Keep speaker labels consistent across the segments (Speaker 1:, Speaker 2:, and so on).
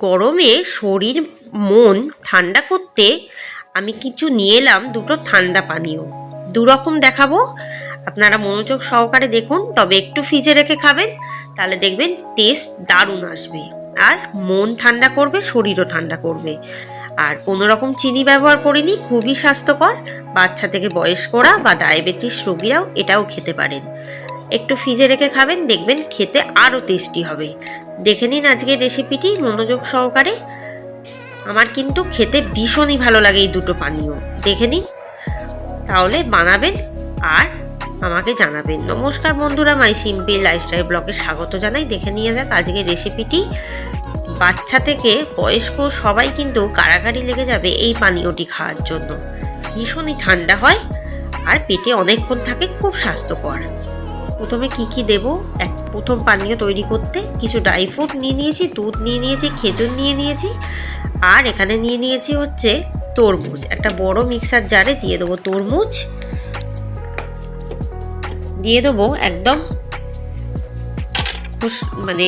Speaker 1: গরমে শরীর মন ঠান্ডা করতে আমি কিছু নিয়ে এলাম দুটো ঠান্ডা পানীয়। দুরকম দেখাবো, আপনারা মনোযোগ সহকারে দেখুন, তবে একটু ফ্রিজে রেখে খাবেন, তাহলে দেখবেন টেস্ট দারুণ আসবে আর মন ঠান্ডা করবে, শরীরও ঠান্ডা করবে। আর কোনো রকম চিনি ব্যবহার করিনি, খুবই স্বাস্থ্যকর। বাচ্চা থেকে বয়স্করা বা ডায়াবেটিস রোগীরাও এটাও খেতে পারেন। একটু ফ্রিজে রেখে খাবেন, দেখবেন খেতে আরও টেস্টি হবে। দেখে নিন আজকের রেসিপিটি মনোযোগ সহকারে। আমার কিন্তু খেতে ভীষণই ভালো লাগে এই দুটো পানীয়। দেখে নিন, তাহলে বানাবেন আর আমাকে জানাবেন। নমস্কার বন্ধুরা, মাই সিম্পল লাইফস্টাইল ব্লগে স্বাগত জানাই। দেখে নিয়ে যাক আজকের রেসিপিটি। বাচ্চা থেকে বয়স্ক সবাই কিন্তু কাড়াকাড়ি লেগে যাবে এই পানীয়টি খাওয়ার জন্য। ভীষণই ঠান্ডা হয় আর পেটে অনেকক্ষণ থাকে, খুব স্বাস্থ্যকর। প্রথমে কি দেব, প্রথম পানীয় তৈরি করতে কিছু ড্রাই ফ্রুট নিয়ে নিয়েছি, দুধ নিয়ে নিয়েছি, খেজুর নিয়ে নিয়েছি, আর এখানে নিয়ে নিয়েছি হচ্ছে তরমুজ। একটা বড় মিক্সার জারে দিয়ে দেবো তরমুজ, দিয়ে দেবো একদম মানে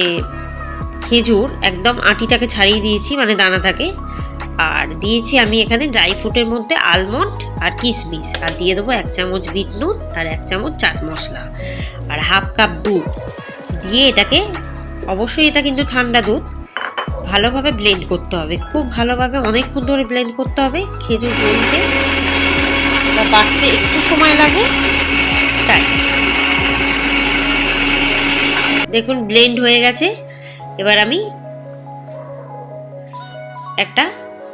Speaker 1: খেজুর, একদম আটিটাকে ছাড়িয়ে দিয়েছি, মানে দানাটাকে। আর দিয়েছি আমি এখানে ড্রাই ফ্রুটের মধ্যে আলমন্ড আর কিশমিশ, আর দিয়ে দেবো 1 চামচ বিট নুন আর 1 চামচ চাট মশলা আর হাফ কাপ দুধ দিয়ে এটাকে, অবশ্যই এটা কিন্তু ঠান্ডা দুধ, ভালোভাবে ব্লেন্ড করতে হবে। খুব ভালোভাবে অনেকক্ষণ ধরে ব্লেন্ড করতে হবে। খেজুর গলতে বা বাটতে একটু সময় লাগে, তাই। দেখুন ব্লেন্ড হয়ে গেছে। এবার আমি একটা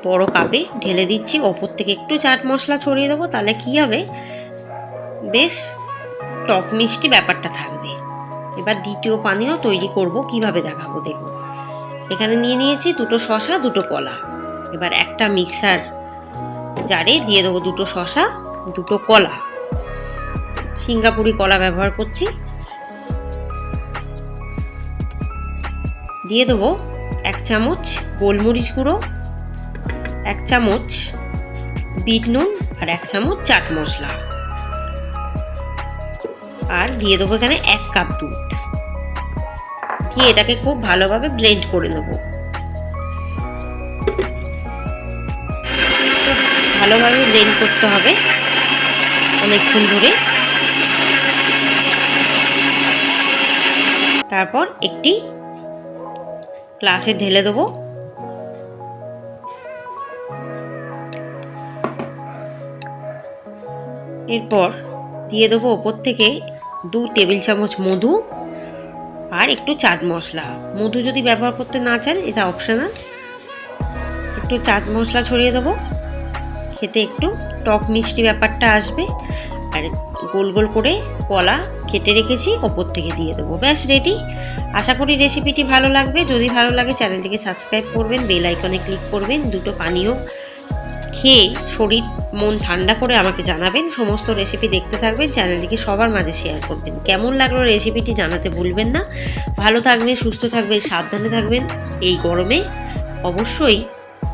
Speaker 1: বড় কাপে ঢেলে দিচ্ছি, ওপর থেকে একটু চাট মশলা ছড়িয়ে দেবো, তাহলে কি হবে, বেশ টক মিষ্টি ব্যাপারটা থাকবে। এবার দ্বিতীয় পানীয় তৈরি করব, কিভাবে দেখাবো দেখুন। এখানে নিয়ে নিয়েছি দুটো শসা, দুটো কলা। এবার একটা মিক্সার জারে দিয়ে দেবো দুটো শসা, দুটো কলা, সিঙ্গাপুরি কলা ব্যবহার করছি। দিয়ে দেবো 1 চামচ গোলমরিচ গুঁড়ো, 1 চামচ বিট নুন আর 1 চামচ চাট মশলা, আর দিয়ে দেবো এখানে 1 কাপ দুধ দিয়ে এটাকে খুব ভালোভাবে ব্লেন্ড করে নেব। ভালোভাবে ব্লেন্ড করতে হবে অনেকক্ষণ ধরে। তারপর একটি গ্লাসে ঢেলে দেবো। এরপর দিয়ে দেবো ওপর থেকে 2 টেবিল চামচ মধু আর একটু চাট মশলা। মধু যদি ব্যবহার করতে না চান, এটা অপশনাল। একটু চাট মশলা ছড়িয়ে দেবো, খেতে একটু টক মিষ্টি ব্যাপারটা আসবে। আর গোল গোল করে কলা কেটে রেখেছি, ওপর থেকে দিয়ে দেবো। ব্যাস রেডি। আশা করি রেসিপিটি ভালো লাগবে। যদি ভালো লাগে চ্যানেলটিকে সাবস্ক্রাইব করবেন, বেল আইকনে ক্লিক করবেন। দুটো পানীয় খেয়ে শরীর মন ঠান্ডা করে আমাকে জানাবেন। সমস্ত রেসিপি দেখতে থাকবেন, চ্যানেলটিকে সবার মাঝে শেয়ার করবেন। কেমন লাগলো রেসিপিটি জানাতে ভুলবেন না। ভালো থাকবেন, সুস্থ থাকবেন, সাবধানে থাকবেন। এই গরমে অবশ্যই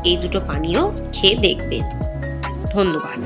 Speaker 1: এই দুটো পানীয় খেয়ে দেখবেন। ধন্যবাদ।